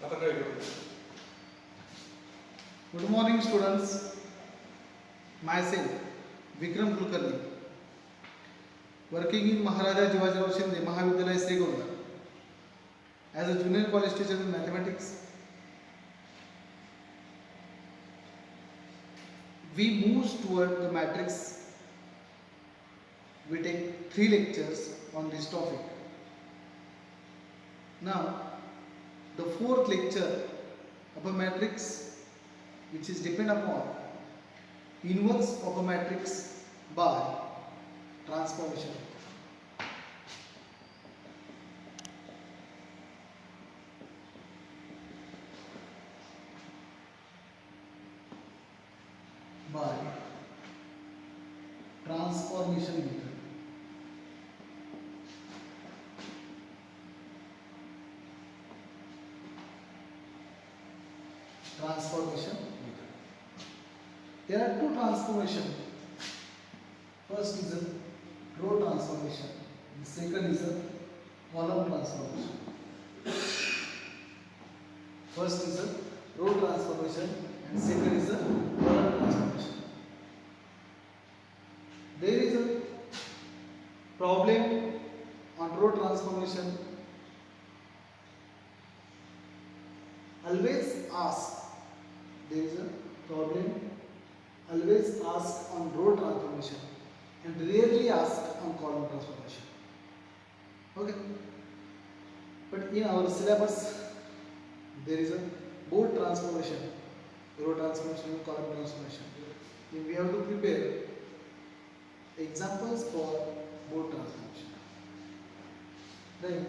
Good morning, students. Myself, Vikram Kulkarni, working in Maharaja Jivajirao Shinde Mahavidyalaya Srigonda as a junior college teacher in mathematics. We move toward the matrix. We take 3 lectures on this topic. Now, the 4th lecture of a matrix, which is depend upon inverse of a matrix by transformation. By transformation method. Transformation method. There are 2 transformations. First is a row transformation. The second is a column transformation. First is a row transformation and second is a column transformation. There is a problem on row transformation. Always ask. There is a problem. Always ask on row transformation and rarely ask on column transformation. Okay. But in our syllabus, there is a both transformation, row transformation and column transformation. Then we have to prepare examples for both transformation. Then,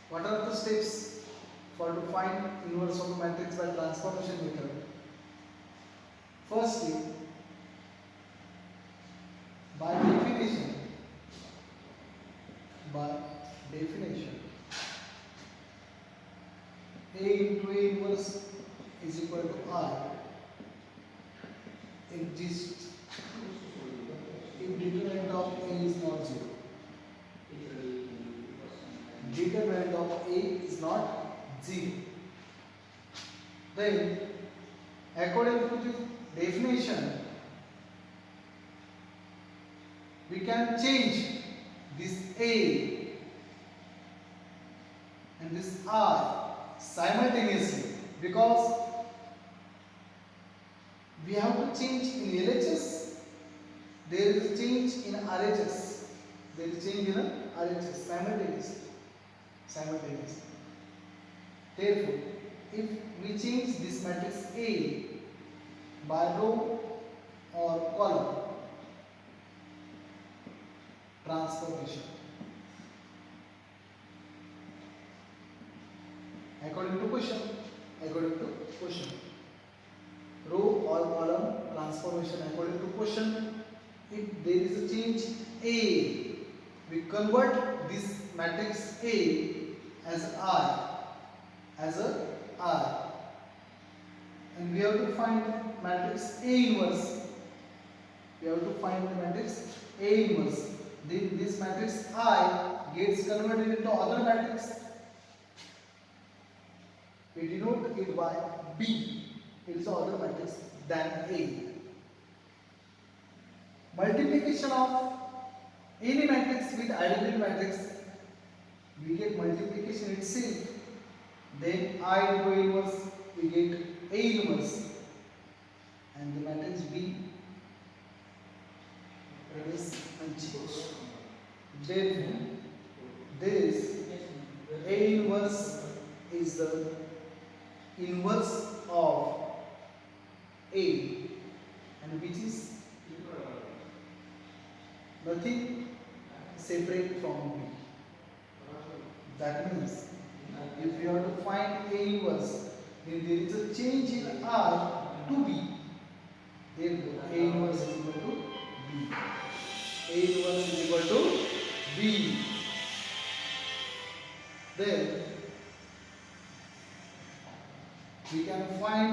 what are the steps for to find inverse of a matrix by transformation method? Firstly, by definition, A into A inverse is equal to I exists if determinant of A is not 0. Determinant of A is not 0. Then, according to the definition, we can change this A and this I simultaneously because we have to change in LHS, there is a change in RHS, there is change in RHS simultaneously. Therefore, if we change this matrix A by row or column transformation, according to question, row or column transformation according to question, if there is a change A, we convert this matrix A as I, and we have to find matrix A inverse. Then this matrix I gets converted into other matrix. We denote it by B. It is other matrix than A. Multiplication of any matrix with identity matrix, we get multiplication itself. Then I into A inverse, we get A inverse, and the matrix B is unchanged. Therefore, this A inverse is the inverse of A, and which is nothing separate from B. That means if you have to find A inverse, then there is a change in R to B. Therefore, A inverse is equal to B. A inverse is equal to B. Then we can find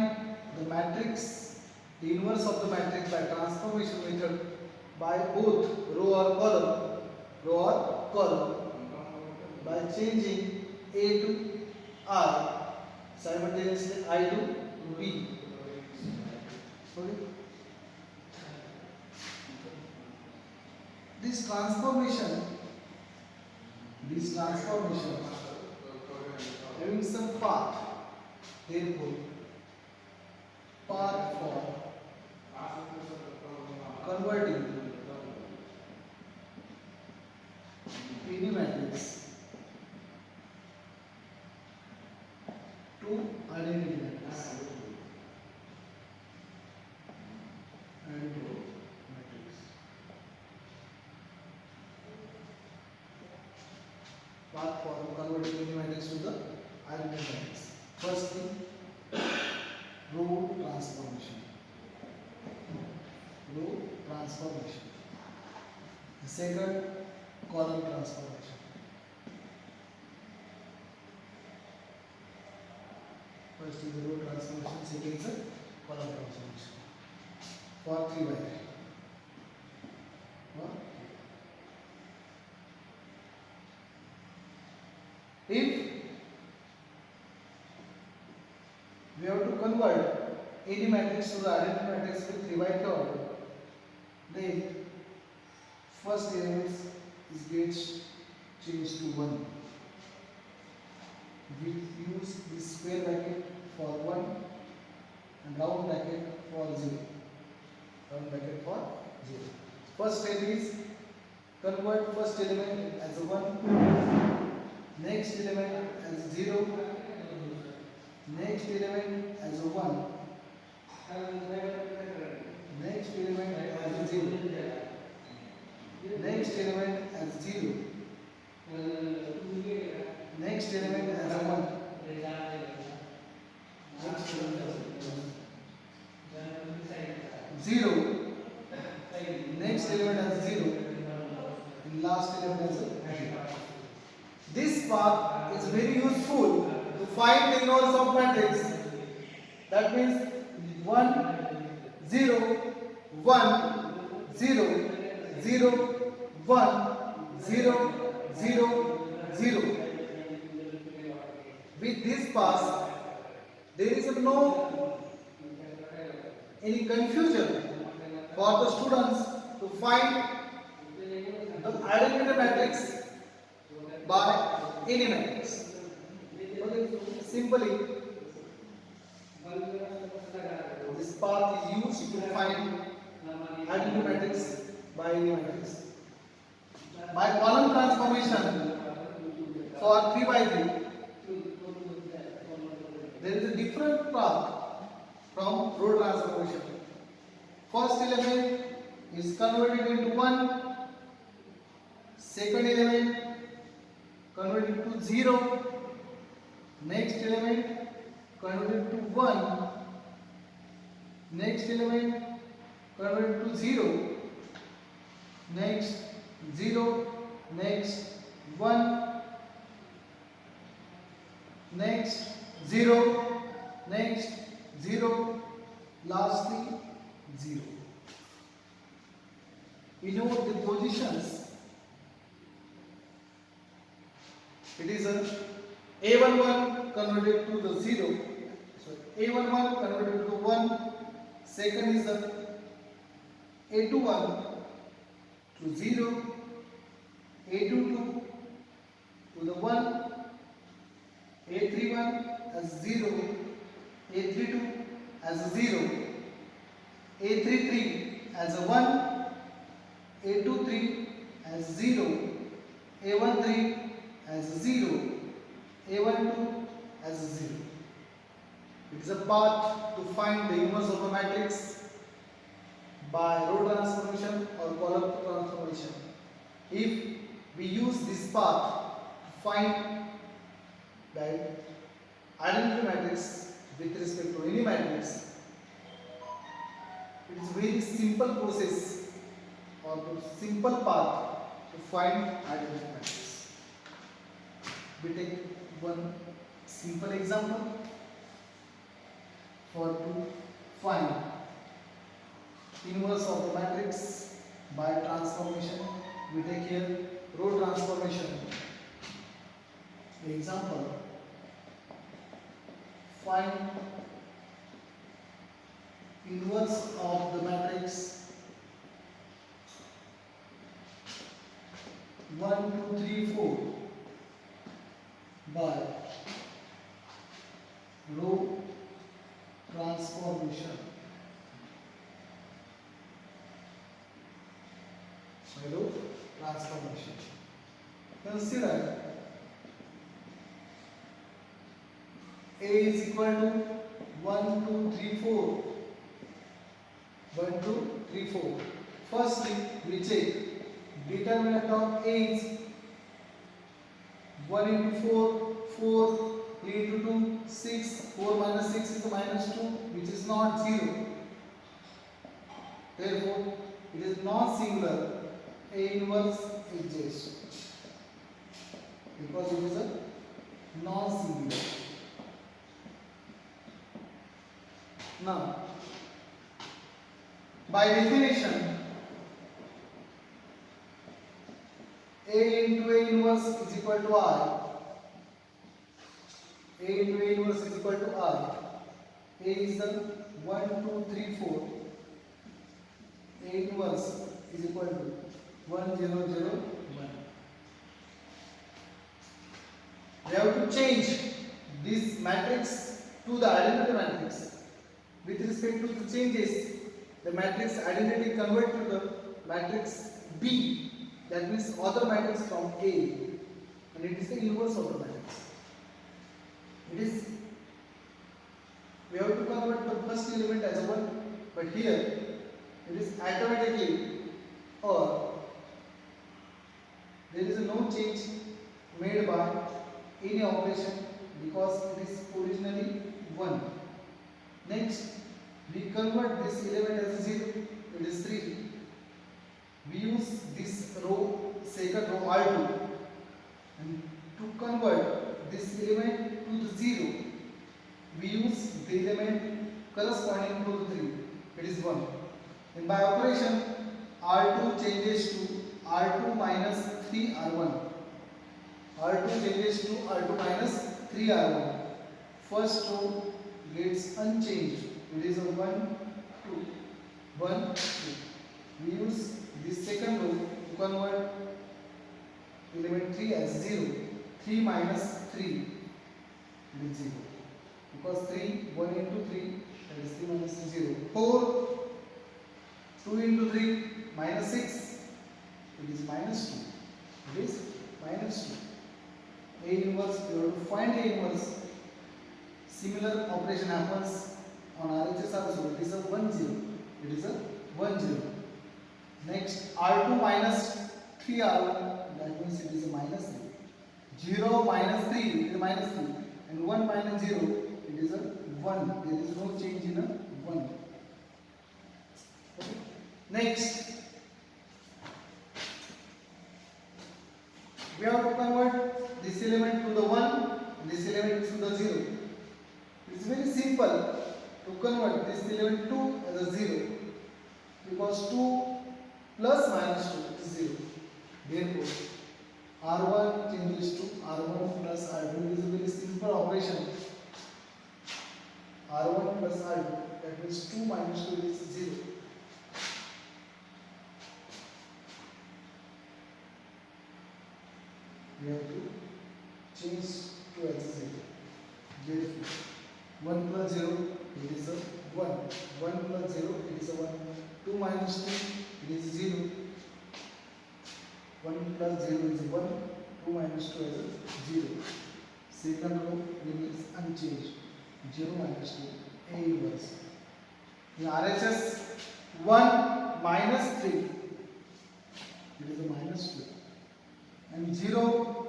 the matrix, the inverse of the matrix by transformation method by both row or column by changing A to I, simultaneously I to B. Okay. This transformation having some path, therefore path for converting any matrix to identity matrix. Identity matrix. Path for converting any matrix to the identity matrix. First thing, row transformation. Row transformation. The second, column transformation. First is the row transformation, second is the column transformation. For 3 by 3. If we have to convert any matrix to the identity matrix with 3 by 3 order, then first element is gets changed to 1. We use this square bracket for 1 and round bracket for 0. Round bracket for 0. First step is convert first element as a 1, next element as 0, next element as a 1, next element as 0, next element as 0, next element as a 1, next element as 0, next element as 0, and last element as a 0. This path is very useful to find the inverse of matrix. That means 1, 0, 1, 0, 0, 1, 0, 0, 0. With this path, there is no any confusion for the students to find the identity matrix by any matrix. Okay. Simply, this path is used to find identity matrix by any matrix. By column transformation for 3 by 3, there is a different path from row transformation. First element is converted into 1, second element converted to 0, next element converted to 1, next element converted to 0, next 0, next 1, next 0, next 0, lastly 0. You know the positions. It is a A11 converted to the 0. So A11 converted to 1. Second is the A21 to 0. A22 to the 1. A31 as 0. A32 as 0. A33 as a 1. A23 as 0. A13 as 0, A12 as 0. It is a path to find the inverse of a matrix by row transformation or column transformation. If we use this path to find the identity matrix with respect to any matrix, it is a very simple process or simple path to find identity matrix. We take one simple example for to find inverse of the matrix by transformation. We take here row transformation. Example, find inverse of the matrix 1, 2, 3, 4 by row transformation. By row transformation. Consider A is equal to 1, 2, 3, 4. 1, 2, 3, 4. Firstly, we check determinant of A is 1 into 4, 4, 3 into 2, 6, 4 minus 6 is minus 2, which is not 0. Therefore, it is non-singular. A inverse exists because it is a non-singular. Now, by definition, A into A inverse is equal to I. A into A inverse is equal to I. A is the 1, 2, 3, 4. A inverse is equal to 1, 0, 0, 1. We have to change this matrix to the identity matrix. With respect to the changes, the matrix identity convert to the matrix B, that means other matrix from A, and it is the inverse of the matrix. It is, we have to convert the first element as a 1, but here it is automatically, or there is no change made by any operation because it is originally 1. Next, we convert this element as a 0, it is 3. We use this row, second row R2, and to convert this element to the 0, we use the element corresponding to the 3, it is 1. And by operation, R2 changes to R2 minus 3R1. R2 changes to R2 minus 3R1. First row gets unchanged. It is a 1, 2, 1, 2. We use this second row to convert element 3 as 0. 3 minus 3, it is 0. Because 3, 1 into 3, that is 3 minus 0. 4, 2 into 3, minus 6, it is minus 2. It is minus 2. A inverse, you have to find A inverse. Similar operation happens on RHS also. It is a 1, 0. It is a 1, 0. Next, R2 minus 3R1, that means it is a minus 3. 0 minus 3, it is a minus 3. And 1 minus 0, it is a 1. There is no change in a 1. Okay. Next, we have to convert this element to the 1, this element to the 0. It is very simple to convert this element 2 as a 0, because 2 plus minus 2 is 0. Therefore, R1 changes to R1 plus R2. It is a very simple operation. R1 plus R2, that means 2 minus 2 is 0. We have to change to as 0. Therefore, 1 plus 0, it is a 1. 1 plus 0, it is a 1. 2 minus 2, it is 0. 1 plus 0 is 1. 2 minus 2 is a 0. Second row remains unchanged. 0 minus 2, A inverse. In RHS, 1 minus 3, it is a minus 2. And 0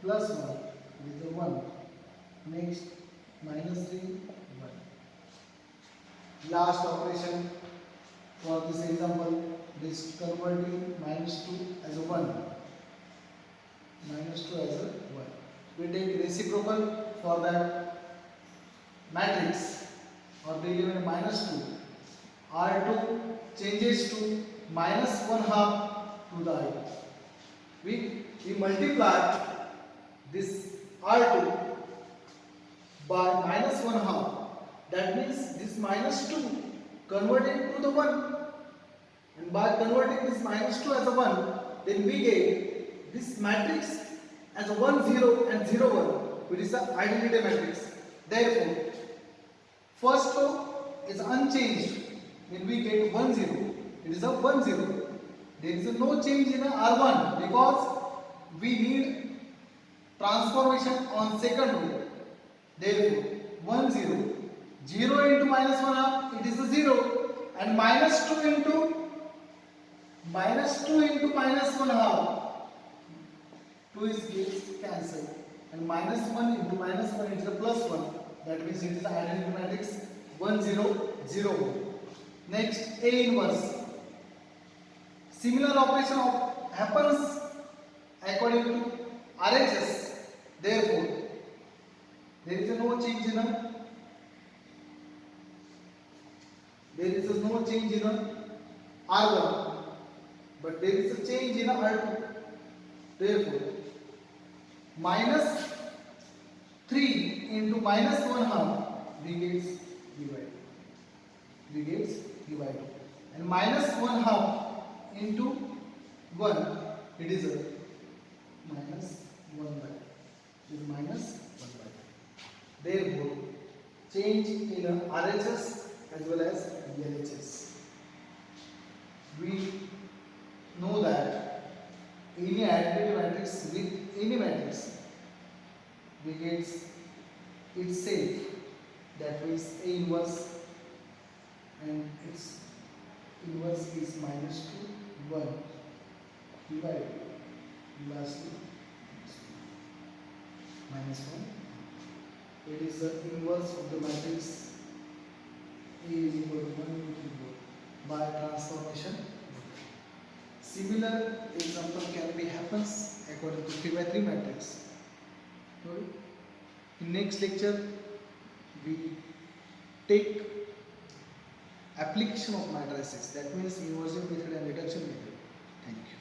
plus 1, it is a 1. Next, minus 3, 1. Last operation for this example, this converting minus 2 as a 1. Minus 2 as a 1. We take reciprocal for that matrix or the element minus 2. R2 changes to minus 1/2 to the I. We multiply this R2 by minus 1 half. That means this minus 2 converted to the 1. And by converting this minus 2 as a 1, then we get this matrix as a 1 0 and 0 1, which is the identity matrix. Therefore, first row is unchanged. When we get 1 0, it is a 1 0. There is no change in R1 because we need transformation on second row. Therefore, 1 0. 0 into minus 1 half, it is a 0. And minus 2 into minus 1 half. 2 is gets cancelled. And minus 1 into minus 1 is a plus 1. That means it is the identity matrix 1 0 0 1. Next, A inverse. Similar operation happens according to RHS. Therefore, there is no change in R1, but there is a change in R2. Therefore, minus 3 into minus 1 half we gets divided. And minus 1 half into 1, it is a minus 1 by 2. It is minus 1 by 2. Therefore, change in RHS as well as LHS. We know that any identity matrix with any matrix we get itself, that means A inverse, and its inverse is minus 2 1 divided lastly minus 1. It is the inverse of the matrix A is equal to 1 by transformation. Similar example can be happens according to 3 by 3 matrix. Okay. In next lecture we take application of matrices, that means inversion method and reduction method. Thank you.